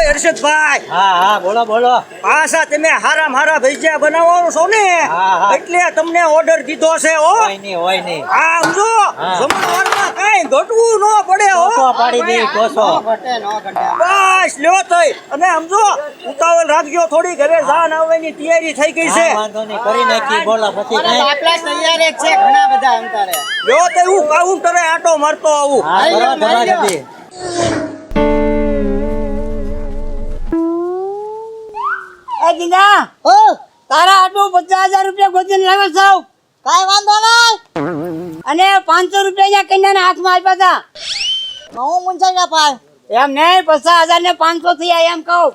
હર્ષદભાઈ, હા બોલો બોલો. પાછા તમે હારા ભજીયા બનાવવાનો છો ને, એટલે તમને ઓર્ડર દીધો છે. હોય નહીં. હા, સમજો, જમણવારમાં કાંઈ ઘટવું ન પડે. પાડી દે કોસો. બસ લ્યો તોય. અને સમજો, ઉતાવળ રાખજો થોડી, ઘરે જાન આવવાની તૈયારી થઈ ગઈ છે. વાંધો નહીં, કરી નાખી. બોલો પછી આપલા તૈયાર જ છે ઘણા બધા અંતરે. લ્યો તો હું કાઉન્ટરે આટો મારતો આવું. એ ગીંડા, તારા આટલું 50,000 રૂપિયા ગોતીને લાવ્યો છું. કાંઈ વાંધો નહીં. અને 500 રૂપિયા કન્યાના હાથમાં આપ્યા હતા. હું મુંજાઈ પાય એમ નહીં, 50,000 ને 500 થયા એમ કહું.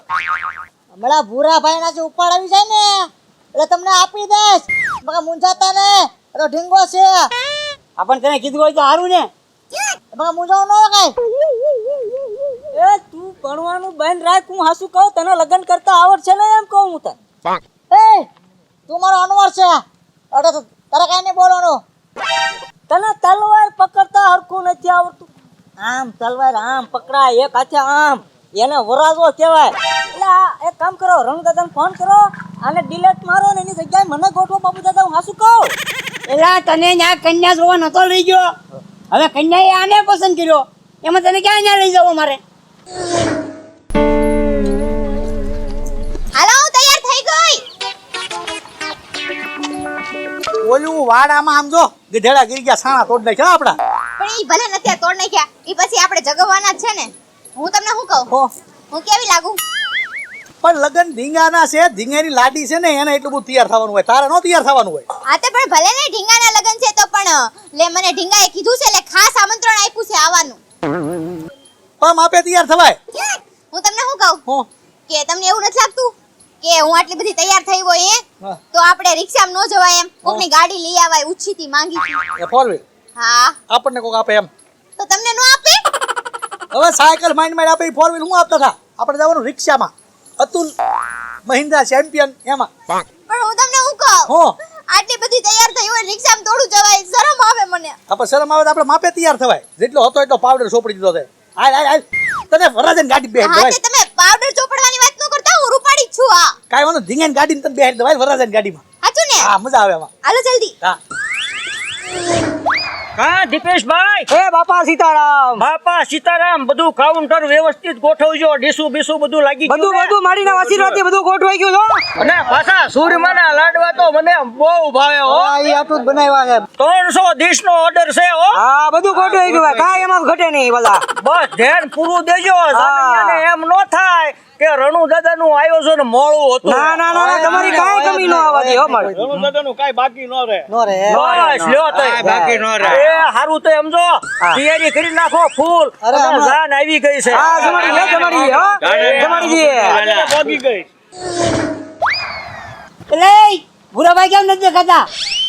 હમણાં ભૂરાભાઈ ના જે ઉપાડ આવી જાય ને એટલે તમને આપી દઈશ. બકા મુંજાતા ને તો ઢીંગો છે. આપણ તને કીધું હોય તો સારું ને. બકા મુંજાવ ન કાઈ. એ તું ભણવાનું બંધ રાખ. હું હાસુ કહું, તને લગ્ન કરતા આવડશે ને એમ કહું હું તને. એ તું મારો અનવર છે. અરે તારે કાઈ નહીં બોલવાનું. તને તલવાર પકડતા હરખું નથી આવડતું. આમ તલવાર આમ પકડાય, એક હાથે આમ. એને વરાજો કહેવાય. એટલે એક કામ કરો, રણદાદાને ફોન કરો અને ડિલેટ મારો ને એની જગ્યાએ મને ગોઠવો. બાપુ દાદા હું હાસુ કહું. એલા તને ન્યા કન્યા જોવા નતો લઈ ગયો. હવે કન્યાએ આને પસંદ કર્યો, એમાં તને ક્યાં ન્યા લઈ જવો મારે? હાલો, હું તૈયાર થઈ ગઈ. ઓલું વાડામાં આમ જો ગધેડા ગીરી ગયા, સાણા તોડ નાખ્યા આપડા. પણ ઈ ભલે નથી તોડ નાખ્યા, ઈ પછી આપણે જગવાના જ છે ને. હું તમને શું કહું, હું કેવી લાગુ? પણ લગન ઢીંગાના છે, ઢીંગાની લાડી છે ને, એને એટલું બધું તૈયાર થવાનું હોય, તારે નો તૈયાર થવાનું હોય. આ તો પણ ભલે ને ઢીંગાના લગન છે તો પણ લે મને ઢીંગાએ કીધું છે, એટલે ખાસ આમંત્રણ આપ્યું છે આવવાનું. પણ માપે તૈયાર થવાય. હું તમને શું કહું કે તમને એવું નથી લાગતું કે હું આટલી બધી તૈયાર થઈ હોય તો આપણે રિક્ષામાં ન જવાય એમ, કોકની ગાડી લઈ આવાય, ઉછીથી માંગી એ ફોર વ્હીલ હા આપણને કોક આપે એમ. તો તમને નો આપે? હવે સાયકલ માઇન્ડ આપે ફોર વ્હીલ હું આપતા હતા. આપણે જવાનું રિક્ષામાં, અતુલ મહિન્દ્રા ચેમ્પિયન એમાં. પણ હું તમને શું કહું, આટલી બધી તૈયાર થઈ હોય રિક્ષામાં થોડું જવાય, શરમ આવે મને. આપણે શરમ આવે તો આપણે માપે તૈયાર થવાય. જેટલો હતો એટલો પાવડર સોપડી દીધો છે. હાલ તને વરાજન ગાડી બેહાડી દેવાય. હા, તમે પાવડર ચોપડવાની વાત ન કરતા, હું રૂપાડી છું. આ કાઈ વાંધો, ધીંગાની ગાડીમાં તને બેહાડી દેવાય વરાજન ગાડીમાં. સાચું ને? હા, મજા આવે એમાં. હાલો જલ્દી. હા દીપેશભાઈ. હે બાપા સીતારામ. બાપા સીતારામ. બધું કાઉન્ટર વ્યવસ્થિત ગોઠવજો. ડીસું બીસું બધું લાગી ગયું. બધું મારીના આશીર્વાદથી બધું ગોઠવાઈ ગયું છો. અને પાછા સૂરમાના લાડવા તો મને બહુ ભાવે હો. હા, ઈ આટલું જ બનાવ્યા છે. 300 ડીશનો ઓર્ડર છે હો. હા, બધું ગોઠવાઈ ગયું. કાઈ એમાં ઘટે નહીં બધા. બસ ધ્યાન પૂરું દેજો. જાનૈયાને એમ નો થાય કે રણુ દાદાનું આયોજન મોળું હતું. ના, તમારી કાઈ કમી ન આવવા દે હો મારે. રણુ દાદાનું કાઈ બાકી ન રહે. નો રે. બસ લ્યો તો બાકી ન રહે. એ હારું તો સમજો, તૈયારી કરી નાખો ફૂલ. અને જાન આવી ગઈ છે. હા, તમારી હો, તમારી પોગી ગઈ. એટલે ભૂરાભાઈ કેમ નથી દેખાતા?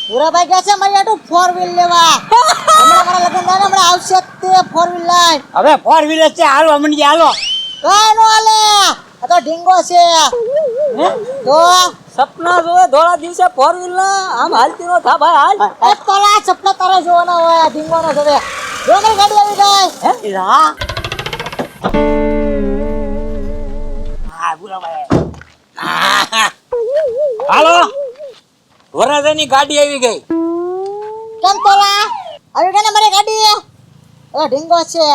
ભૂરાભાઈ કહે છે મારી આટું 4 વ્હીલ લેવા. હમણાં મારા લગ્ન થાય ને, હમણાં આવશે તે 4 વ્હીલ લાઈન. હવે 4 વ્હીલ છે, હાલો મંડી હાલો. કાઈ નો હાલે, આ તો ઢીંગો છે. તો સપના જોવે ધોળા દિવસે 4 વ્હીલ ના, આમ હાલતી નો થા ભાઈ હાલ. એક તો લા સપના તારે જોવાના હોય, ઢીંગો નો જોવે. જો મારી ગાડી આવી ગઈ. હે હા ભૂરાભાઈ. હાલો, વરાજાની ગાડી આવી ગઈ. કેમ તોલા આવી ગઈ ને મારી ગાડી? ઓ ઢીંગો છે.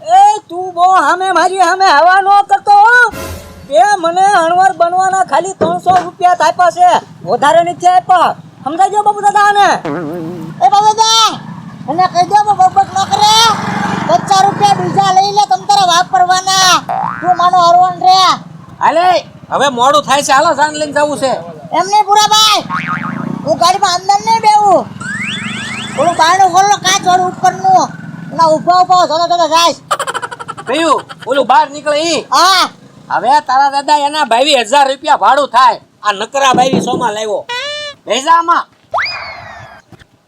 એ તું બો સામે મારી સામે હવા નો કરતો હો. કે મને અણવર બનવાના ખાલી 300 રૂપિયા આપ્યા છે, વધારે નથી આપ્યા. સમજાઈ ગયો બાપુ દાદા ને? એ બાપુ દાદા એને કહી દો બબક ન કરે. 50 રૂપિયા બીજા લઈ લે, તમ તારા વાપરવાના. તું માનો હરવણ રે. હાલે હવે મોડું થાય છે, હાલો જાન લઈને જવું છે. એમ નહીં ભૂરાભાઈ, હું ગાડીમાં અંદર નહીં બેહું. ઓલું બારણું ખોલો, કાચ વાળું ઉપરનું. ના ઉભા જોતા જાય. કયું ઓલું બહાર નીકળે ઈ? હા. હવે તારા દાદા એના 22,000 રૂપિયા ભાડું થાય. આ નકરા 2200 માં લાવ્યો. ભેજામાં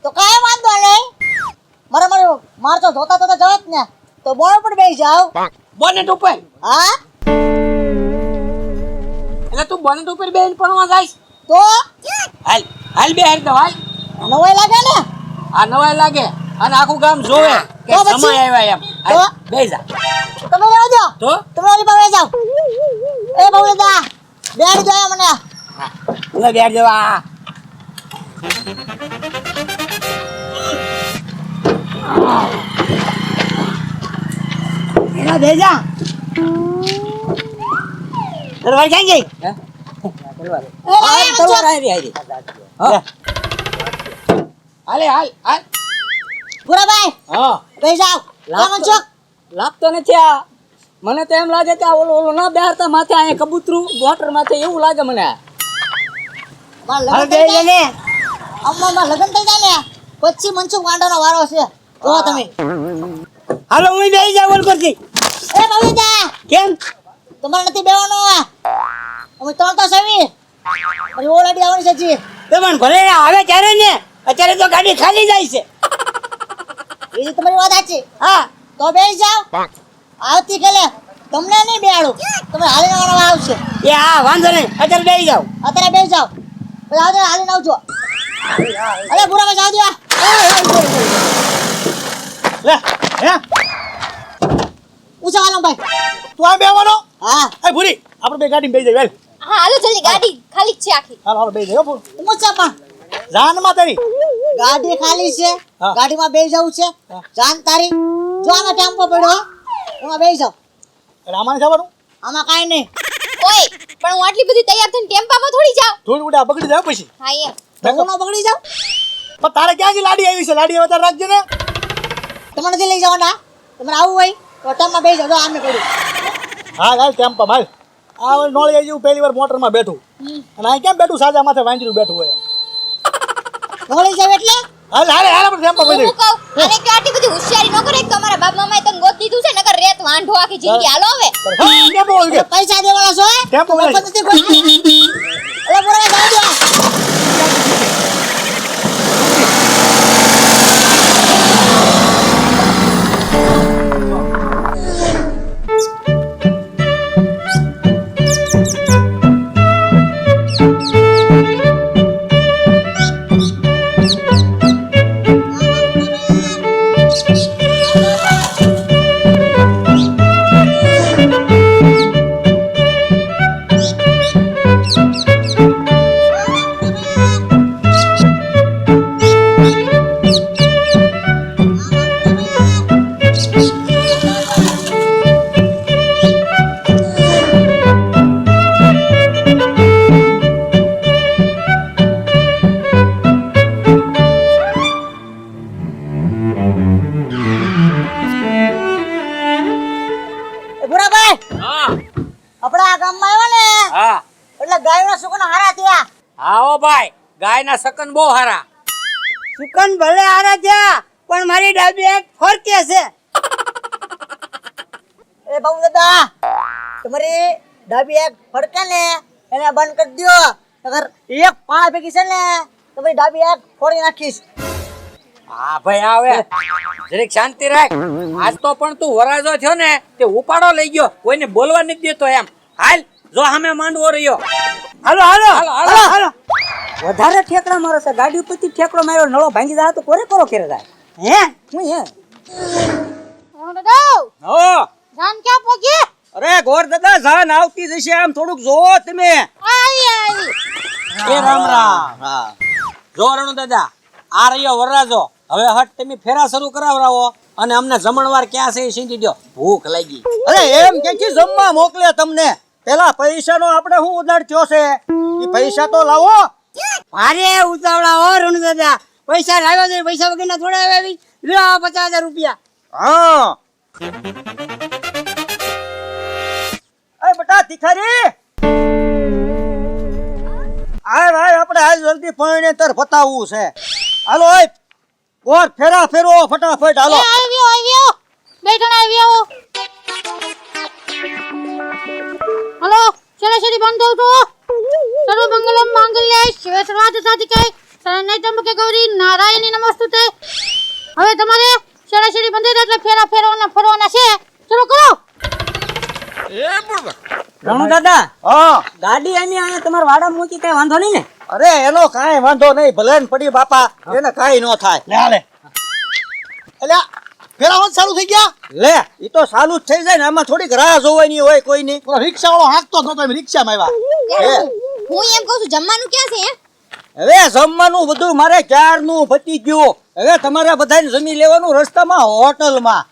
તો કાઈ વાંધો નહીં. મારે તો જોતા જવાય જ ને. તો બોર્ડ પર બેસી જાવ. બોનેટ ઉપર? હા. એટલે તું બોનેટ ઉપર બેહીને ભણવા જાય? તો હાલ બે હાલ તો હાલ. નવાઈ લાગે ને? આ નવાઈ લાગે અને આખું ગામ જોવે કે સમય આવ્યા એમ. તો બેહી જા તમે જાઓ છો તો તમે ઓલી પાસે જાઓ એ બહુ દાદા બેડ જોયા મને લે બેઠ જવા એના ભેજા દરવાજ ક્યાં ગઈ તલવાર આવી આવી હા હાલે હાલ હાલ પૂરા ભાઈ હા બેસી જાઓ કોણ છો લાગતો નથી આ મને તો એમ લાગે કે આ ઓલો ના બેહરતા માથે અહીંયા કબૂતરું મોટર માથે એવું લાગે મને માર લગન થઈ જાય ને અમ્મા લગન થઈ જાય ને પછી મનસુખ વાંડાનો વારો છે જો તમે હાલો હું બેહી જાવ બોલ કરતી એ બાબુદા કેમ તમારે નથી બેવાનું અમે ત્રણ તો સવી પછી ઓલરેડી આવવાની છે જી પણ ભલે આવે ત્યારે ને અત્યારે તો ગાડી ખાલી જાય છે એ જે તમારી વાત સાચી હા તો બેસી જાઓ આવતીકાલે તમને નહીં બેહાડું તમે હાલીને આવવાનો આવશે એ હા વાંધો નહીં અત્યારે બેહી જાવ અત્યારે બેસી જાઓ પછી આવજો હાલીને આવજો અરે પૂરા ભાઈ જાઓ દો લે હે ઊંચા હાલો ભાઈ તું આ બેવાનો હા એ ભૂરી આપણે બે ગાડીમાં બેસી જઈએ વેલ હા હાલો જલ્દી ગાડી ખાલી જ છે આખી હાલો હાલો બેસી જઈએ ભૂર ઊંચા પણ જાનમાં તારી ગાડી ખાલી છે હા. ગાડીમાં બેસી જવું છે જાન તારી જો આમાં ટેમ્પો પડ્યો એમાં બેસી જાઓ એટલે આમાં નથી જવાનું આમાં કાંઈ નહીં ઓય પણ હું આટલી બધી તૈયાર થઈને ટેમ્પામાં થોડી જાઉં થોડી ઉડા બગડી જાય પછી હા એમ હું ન બગડી જાઉં પણ તારે ક્યાંથી લાડી આવી છે લાડી હવે તારે રાખજે ને તમે નથી લઈ જવાના તમારે આવવું હોય તો ટેમ્પમાં બેસી જાઓ જો આમે પડ્યું હા હાલ ટેમ્પા હાલ આ હવે નોળી આવી જેવું પહેલી વાર મોટરમાં બેઠું અને અહીં કેમ બેઠું સાજા માથે વાંજરું બેઠું હોય એમ નોળી જાવ એટલે હાલ હાલ હાલ આપણે ટેમ્પા હું બેઠી કહું આને કે આટલી બધી હોશિયારી ન કરે કે તમારા બાપ મામાએ તને ગોત દીધું છે નકર રેત વાંઢો આખી જિંદગી હાલો હવે ટેમ્પો આવી ગયો પૈસા દેવાના છો ટેમ્પો મફત બેઠી નથી કોઈ અરે પૂરા ભાઈ જાઓ દો એ પૂરા ભાઈ હા આપણે આ ગામમાં આવ્યા ને હા એટલે ગાયના સુકન હારા થયા આવો ભાઈ ગાયના સકન બહુ હારા સુકન ભલે હારા થયા પણ મારી ડાબી એક ફરકે છે એ બાબુ દાદા તમારી ડાબી એક ફરકે ને એને બંધ કરી દો અગર એક પાણા ભેગી છે ને તમારી ડાબી એક ફોડી નાખીશ હા ભાઈ આવે જરીક શાંતિ રાખ આજ તો પણ તું વરાજો થયો ને તે ઉપાડો લઈ ગયો કોઈને બોલવા નથી દેતો એમ હાલ જો સામે માંડવો રહ્યો હાલો હાલો હાલો હાલો હાલો વધારે ઠેકડા મારો છે ગાડી ઉપરથી ઠેકડો માર્યો નળો ભાંગી જાય તો કોરે કરો કેરે જાય હે હું હે દાદા હો જાન ક્યાં પહોંચી અરે ગોર દાદા જાન આવતી જશે આમ થોડુંક જોવો તમે આવી એ રામ રામ હા જો રણુ દાદા આ રહ્યો વરરાજો હવે હટ તમે ફેરા શરૂ કરાવરાવો અને અમને જમણવાર ક્યાં છે એ સીંધી દો ભૂખ લાગી અરે એમ કે જમવા મોકલે તમને પેલા પૈસાનો આપણે શું ઉધાર થયો છે ઈ પૈસા તો લાવો અરે ઉતાવળા હો રણુ દાદા પૈસા લાવ્યા છે પૈસા વગરના થોડા આવી લ્યો 50,000 રૂપિયા હા એ બટા તિખારી આય ભાઈ આપણે હાલ જલ્દી પૈણે તર પતાવવું છે હાલો ઓય ગોર ફેરા ફેરો ફટાફટ હાલો આવ્યો બેઠણ આવ્યો હલો શેરી બંધ તો સર્વ મંગલમ માંગલ્ય શિવ સર્વાર્થ સાધિકે શરણ્ય ત્રંબકે ગૌરી નારાયણી નમસ્તુતે હવે તમારે શેરી બંધ એટલે ફેરા ફેરવાના ફરવાના છે ચલો કરો રણુ દાદા હા ગાડી આની અહીંયા તમારા વાડા મૂકી કઈ વાંધો નહીં ને અરે એનો કાંઈ વાંધો નહીં ભલે ને પડી બાપા એને કાંઈ ન થાય લે હાલે એટલે ફેરા ચાલુ થઈ ગયા. લે ઈ તો ચાલુ જ થઈ જાય ને, આમાં થોડીક રાહ જોવાની હોય કોઈની. પેલો રિક્ષાવાળો હાંકતો હતો તો એમ રિક્ષામાં આવ્યા. હું એમ કહું છું જમવાનું ક્યાં છે હે? હવે જમવાનું બધું મારે ક્યારનું પતી ગયું. હવે તમારે બધાને જમી લેવાનું રસ્તામાં હોટલમાં.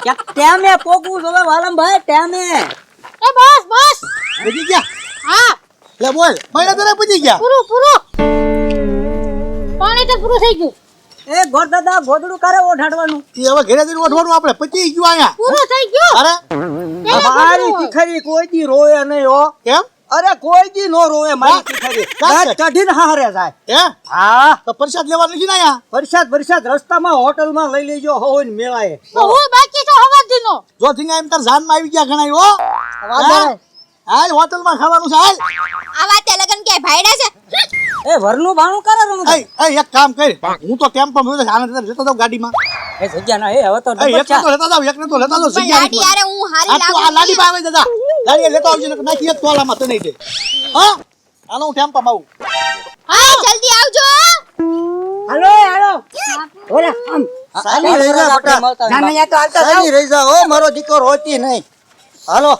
ક્યાંક ટાઈમે પોગવું જોવે વાલમભાઈ, ટાઈમે. એ બસ બસ પતી ગયા. હા લે બોલ મહિના તો પતી ગયા. પૂરું પાણી તો પૂરું થઈ ગયું. એ ગોરદાદા ગોદડું કારે ઓઢાડવાનું. એ હવે ઘરે જઈને ઓઢવાનું આપણે પતી ગયું અહીંયા. પૂરું થઈ ગયું. અરે મારી તીખરી કોઈ દી રોવે નહીં હો. કેમ અરે કોઈ દી નો રોવે મારી તીખરી. દાંત કાઢીને હારે જાય. હે હા તો પ્રસાદ લેવા નથી ને અહીંયા. વરસાદ રસ્તામાં હોટલમાં લઈ લેજો હોય ને મેળાએ. તો હું બાકી તો હવારજીનો. જો થીંગા એમ તાર જાનમાં આવી ગયા ઘણા હો. હાલ હોટલમાં ખાવાનું છે હાલ. આ વાતે લગન ક્યાંય ભાઈડા છે? એ વરનું બાણું કરે રમું. એ એક કામ કર, હું તો ટેમ્પો માં આનંદ લેતો જાવ ગાડીમાં. એ જગ્યા ના એ હવે તો એકને તો લેતા જાવ, એકને તો લેતા જાવ. પણ લાડી યારે હું હારી આ લાગુ. લાડી માં આવે દાદા. લાડી લેતો આવજો ને નાખી એક તોલામાં તને દે. હા આનો હું ટેમ્પો માં આવું. હા જલ્દી આવજો. હાલો ઓલા આમ સાલી રહી જા બટા. જાને યા તો હાલતા જાવ. સાલી રહી જા હો, મારો દીકરો હોતી નહીં. હાલો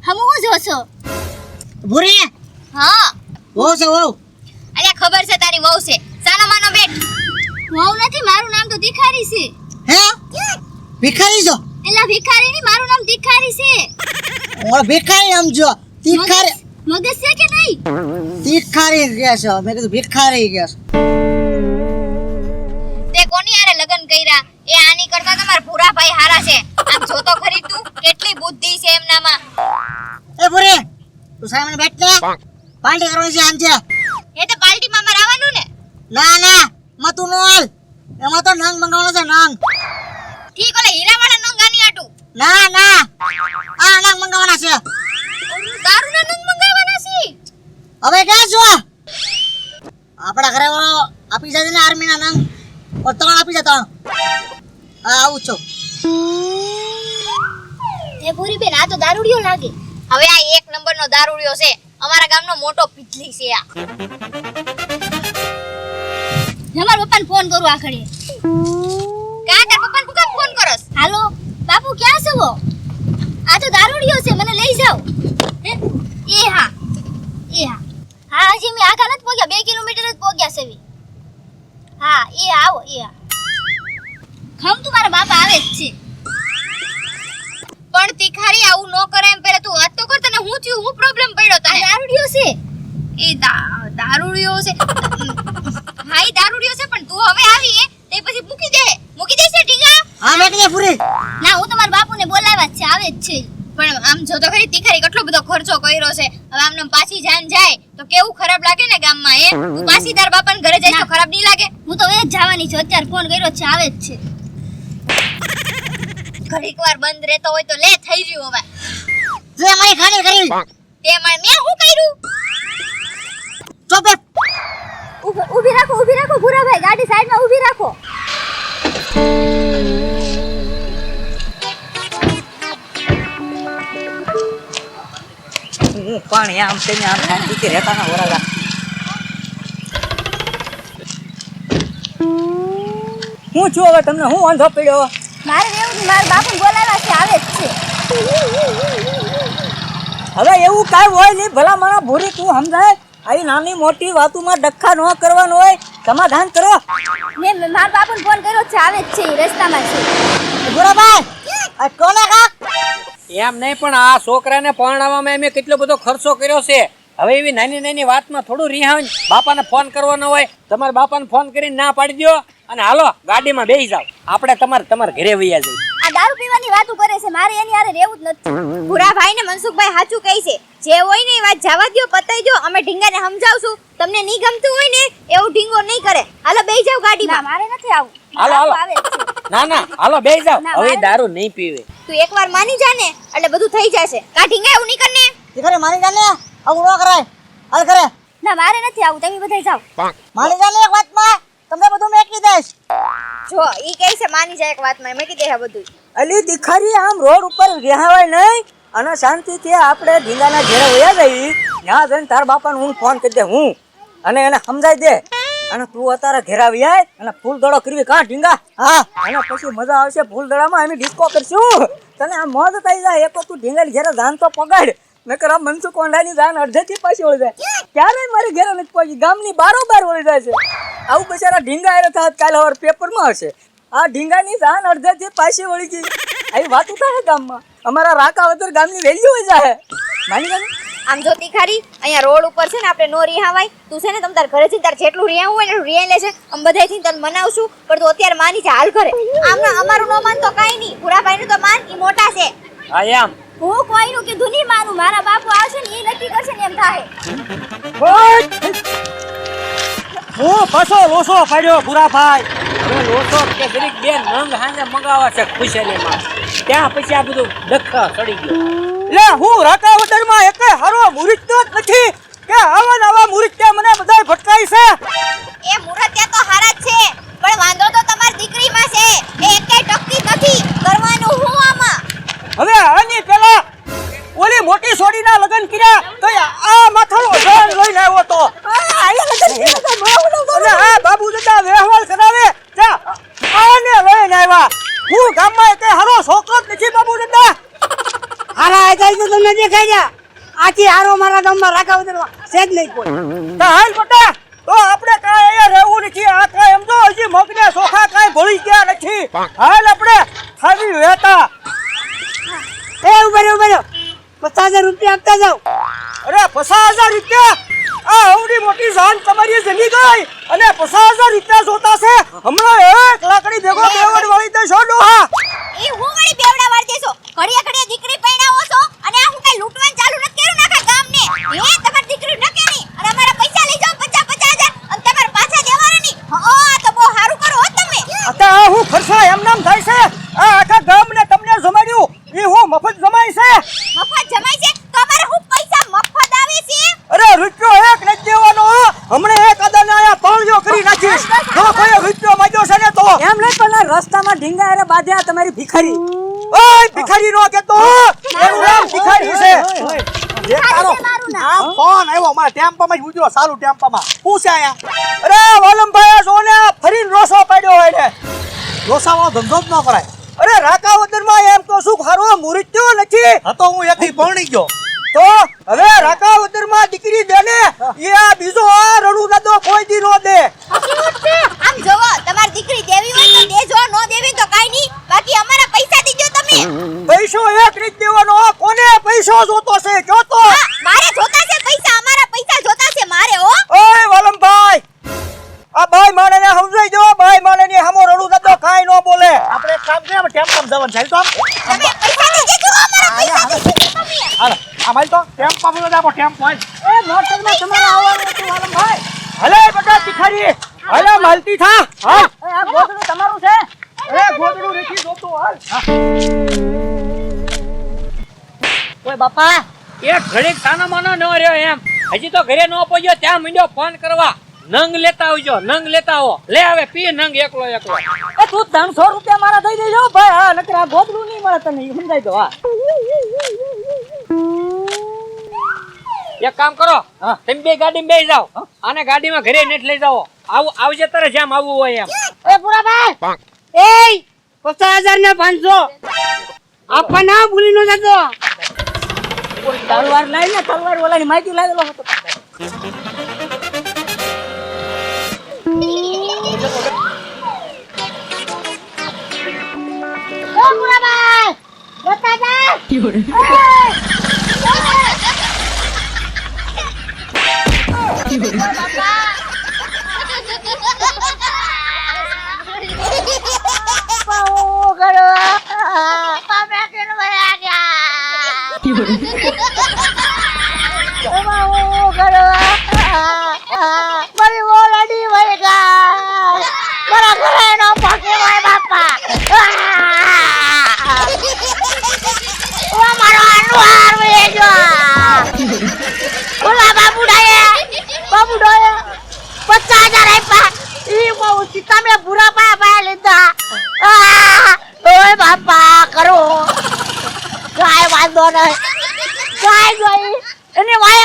હમું જોશો? ભૂરી હા વહુ છે વહુ. અરે ખબર છે તારી વહુ છે. સાનો માનો બેટ. વહુ નથી, મારું નામ તો ભિખારી છે. હે ભિખારી છો? એલા ભિખારી ની, મારું નામ ભિખારી છે. ઓર ભિખારી સમજો. તીખારી મગજ છે કે નહીં? તીખારી ગયા છો. મેં કીધું ભિખારી ગયા છો. તે કોની હારે લગન કર્યા? એ આની કરતા તમારા ભૂરા ભાઈ હારા છે. આમ જોતો ખરી તું કેટલી બુદ્ધિ છે એમનામાં. એ ભૂરી તું સામે બેઠ ને. પાર્ટી કરવાની છે આમ છે. એ તો પાર્ટીમાં મારે આવવાનું ને. ના મતું નો હાલ. એમાં તો નંગ મંગાવવાનો છે નંગ. ઠીક, ઓલે હીરાવાળા નંગાની આટું. ના આ નંગ મંગાવવાના છે. દારૂના નંગ મંગાવવાના છે. હવે ક્યાં છો? આપણા ઘરે વાળો આપી જાય ને આર્મી ના નંગ. ઓ ત્રણ આપી જાય ત્રણ. હા આવું છું. એ પૂરી બેન, આ તો દારૂડિયો લાગે. હવે આ એક નંબરનો દારૂડિયો છે. અમારા ગામનો મોટો પીટલી છે આ. તમારા પપ્પાને ફોન કરું આ ઘડીએ. કા તાર પપ્પાને કોણ ફોન કરસ? હાલો બાપુ, ક્યાં છો? આ તો દારૂડિયો છે, મને લઈ જાઓ. હે? એ હા હજી મેં આગળ નથી પહોંચ્યા, 2 કિલોમીટર જ પહોંચ્યા છે. હા એ આવો એ હા. ખમ તું મારા બાપા આવે જ છે. પણ તીખારી આવું ન કરે એમ પહેલા તું વાત તો કર. તને હું થયું? હું પ્રોબ્લેમ પડ્યો તને? દારૂડિયો છે એ દારૂડિયો છે. હા એ દારૂડિયો છે, પણ તું હવે આવી તે પછી મૂકી દેશે ઢીંગા. હા બેઠી છે પૂરી. ના હું તમારા બાપુને બોલાવ્યા જ છે, આવે જ છે. પણ આમ જો તો ખરી તીખારી કેટલો બધો ખર્ચો કર્યો છે. હવે આમને પાછી જાન જાય તો કેવું ખરાબ લાગે ને ગામમાં. તું પાછી તાર બાપાને ઘરે જાય તો ખરાબ નહીં લાગે? હું તો એ જ જવાની છું. અત્યારે ફોન કર્યો છે, આવે જ છે. ઘડીક વાર બંધ રહેતો હોય તો લે થઈ ગયું હવે. જે મારી ખાલી કરી તે મેં શું કર્યું? ચોપે. ઊભી રાખો ભૂરાભાઈ, ગાડી સાઈડમાં ઊભી રાખો. હું પાણી આમ તેને આમ શાંતિથી રહેતા ના વરાગા. હું છું હવે તમને હું વાંધો પડ્યો? મારે એવું નહીં, મારા બાપુને બોલાવ્યા છે, આવે જ છે. હવે એવું કાંઈ હોય નહીં. ભલા મારા ભૂરી તું સમજાય. આવી નાની મોટી વાતોમાં ડખા ન કરવાનું હોય. સમાધાન કરો. મેં મારા બાપુને ફોન કર્યો છે, આવે જ છે. રસ્તામાં છે. ગુરાભાઈ આ કોને કા? એમ નહીં, પણ આ છોકરાને પરણાવવામાં મેં કેટલો બધો ખર્ચો કર્યો છે. હવે એવી નાની વાતમાં થોડું રિહાણ બાપાને ફોન કરવાનો હોય. તમારા બાપાને ફોન કરીને ના પાડી દો અને હાલો ગાડીમાં બેસી જાવ. આપણે તમારા ઘરે વૈયા જઈએ. આ દારૂ પીવાની વાતો કરે છે, મારે એની હારે રહેવું જ નથી. ભૂરાભાઈ ને મનસુખભાઈ સાચું કહે છે. જે હોય ને એ વાત જવા દો, પતાઈ દો. અમે ઢીંગાને સમજાવશું. તમને નહીં ગમતું હોય ને એવું ઢીંગો નહીં કરે. હાલો બેસી જાવ ગાડીમાં. મારે નથી આવું. હાલો આવે છે. ના હાલો બેસી જાવ. હવે દારૂ નહીં પીવે. તું એકવાર માની જા ને એટલે બધું થઈ જશે. કા ઢીંગા એવું નહીં કરને. દીકરી મારી જાને આવું ન કરાય. હાલ કરે. ના મારે નથી આવું. તમે બધા જાવ. મારી જાને એક વાતમાં તમને બધું મેકી દઈશ. જો ઈ કહે છે માની જાય એક વાતમાં મેં કીધે હે બધું. અલી દીખારી આમ રોડ ઉપર રહેવાય નહીં અને શાંતિથી આપણે ઢીંગાના ઘેરે વયા જઈ ત્યાં જઈને તાર બાપાને હું ફોન કરી દે હું અને એને સમજાઈ દે અને તું અત્યારે ઘેરે આવી આય અને ફૂલ દડો કરવી કાં ઢીંગા હા અને પછી મજા આવશે ફૂલ દડામાં અમે ડિસ્કો કરશું તને આ મોજ થઈ જાય એક તું ઢીંગાની ઘેરે જાન તો પગાડ નકર આ મનસુખ કોંડાની જાન અડધેથી પાછી વળી જાય ક્યારે મારી ઘેરે નથી પહોંચી ગામની બારોબાર વળી જાય છે આવું બિચારા ઢીંગા એ થાત કાલે હવે પેપરમાં હશે આ ઢીંગાની જાન અડધેથી પાછી વળી ગઈ આવી વાતું થાય ગામમાં અમારા રાકાવતર ગામની વેલ્યુ હોય જાય માની ગયું આમ જો તીખારી અહીંયા રોડ ઉપર છે ને આપણે નો રિહાવાય તું છે ને તમ તાર ઘરે થી તાર જેટલું રિહાવું હોય ને એટલું રિહાઈ લેશે અમે બધાયથી તને મનાવશું પણ તું અત્યારે માની છે હાલ કરે આમ અમારું નો માન તો કાઈ નહીં ભૂરાભાઈ નું તો માન ઈ મોટા છે હા એમ હું કોઈનું કીધું નહીં માનું મારા બાપુ આવશે ને એ નક્કી કરશે ને એમ થાય હું પાછો લોસો પાડ્યો ભૂરાભાઈ હવે લોસો કે જરીક બે નંગ હાંજે મંગાવા છે ખુશેલીમાં ત્યાં પછી આ બધું ડખા ચડી ગયો લે હું રાકાવદરમાં એકે હારો મુરીત્યો જ નથી કે આવા નવા મુરીત્યા મને બધાય ભટકાઈ છે એ મુરત્યા તો હારા જ છે પણ વાંધો તો તમારી દીકરીમાં છે એ એકેય ટકતી નથી કરવાનું હું આમાં હવે આની પેલા ઓલી મોટી સોડીના લગન કર્યા તો આ માથાનો જાન લઈને આવ્યો તો અને આ બાબુ દાદા વ્યવહાર કરાવે જા આને લઈને આવ્યા હું ગામમાં એકે હારો છોકરો જ નથી બાબુ દાદા હારા આઈ તો તમને દેખાઈ ગયા આથી હારો મારા ગામમાં રાકાવદરમાં સેજ નહીં કોઈ તો હાલ બટા તો આપણે કાંઈ અહીંયા રહેવું નથી આ કાંઈ એમ તો હજી મગને સોખા કાંઈ ભળી ગયા નથી હાલ આપણે ખાલી વેતા એ ઉભો 50,000 રૂપિયા આપતા જાવ અરે 50,000 રૂપિયા આ આવડી મોટી જાન તમારી જમી ગઈ અને 50,000 રૂપિયા જોતા છે હમણાં એક લાકડી ભેગો બેવડ વાળી દે છો ડોહા એ હું વળી બેવડા વાળ દેસો ઘડિયા દીકરી પૈણાવો છો અને આ હું કઈ લૂંટવાનું ચાલુ નથી કર્યું નાખા ગામને એ તમારી દીકરી નકે નહીં અને અમારા પૈસા લઈ જાઓ 50,000 અને તમારે પાછા દેવાના નહીં આ તો બહુ સારું કરો હો તમે અત્યારે હું ખર્ચા એમ નામ થાય છે આ આખા ગામને તમને જમાડ્યું એ હું મફત જમાય છે મફત જમાય છે તો અમારે હું પૈસા મફત આવે છે અરે રૂપિયો એક નથી દેવાનો હમણે એક અદાને આયા પાળ્યો કરી નાખીશ જો કોઈ રૂપિયો માંગ્યો છે ને તો એમ નહીં પણ રસ્તામાં ઢીંગા અરે બાધ્યા તમારી ભિખારી ઓય ભિખારી નો કેતો એનું નામ ભિખારી છે જે તારો આ ફોન આવ્યો મારા ટેમ્પામાં જ ઉતર્યો સારું ટેમ્પામાં હું છે આયા અરે વાલમભાઈ સોને ફરીને રોસો પાડ્યો હોય ને ડોસાવાળો ધંધો જ ન કરાય અરે રાકાવદરમાં એમ તો શું ખારો મુરીત્યો નથી હતો હું એકથી પરણી ગયો તો હવે રાકાવદરમાં દીકરી દે ને એ આ બીજો આ રણુ દાદો કોઈ દી નો દે આમ જોવો તમારી દીકરી દેવી હોય તો દેજો નો દેવી તો કાઈ નહીં બાકી અમારા પૈસા દીજો તમે પૈસો એક રીત દેવાનો કોને પૈસો જોતો છે કયો તો મારે જોતા છે પૈસા અમારા પૈસા જોતા છે મારે હો ઓય વાલમભાઈ આ ભાઈ માને ને સમજાઈ દો ભાઈ માને ને હમો રણુ દાદો કાઈ નો બોલે આપણે એક કામ કરીએ ટેમ્પામાં જવાનું ચાલ તો તમે પૈસા દીજો અમારા પૈસા દીજો તમે હાલો અમારી તો ટેમ્પામાં જ આપો ટેમ્પો એ મોટરમાં તમારે આવવાનું હતું વાલમભાઈ હલે બેટા ભિખારી હલે માલતી થા હા આ ગોદડું તમારું છે એ ગોદડું રેખી જોતો હાલ ઓય બાપા એક ઘડીક સાનો માનો ન રહ્યો એમ હજી તો ઘરે ન પહોંચ્યો ત્યાં મીંડ્યો ફોન કરવા નંગ લેતા આવજો નંગ લેતા આવો લે હવે પી નંગ એકલો એ તું 300 રૂપિયા મારા દઈ દેજો ભાઈ હા નકર આ ગોદડું નહીં મળે તને સમજાઈ દો હા એક કામ કરો તમે બે ગાડીમાં બેસી જાઓ અને ગાડીમાં ઘરે નેટ લઈ જાઓ આવજે તારે જેમ આવવું હોય એમ એ પૂરાભાઈ એ 50,000 ને 500 આપવા ના ભૂલી નો જતો તલવાર લઈ ને તલવાર ઓલાની માહિતી લઈ દેલો હતો ઓ પૂરાભાઈ બતા જા તમે ભૂરા પાયા લીધા ઓય બાપા વાંધો નહીં કાંઈ જોઈ એની વાય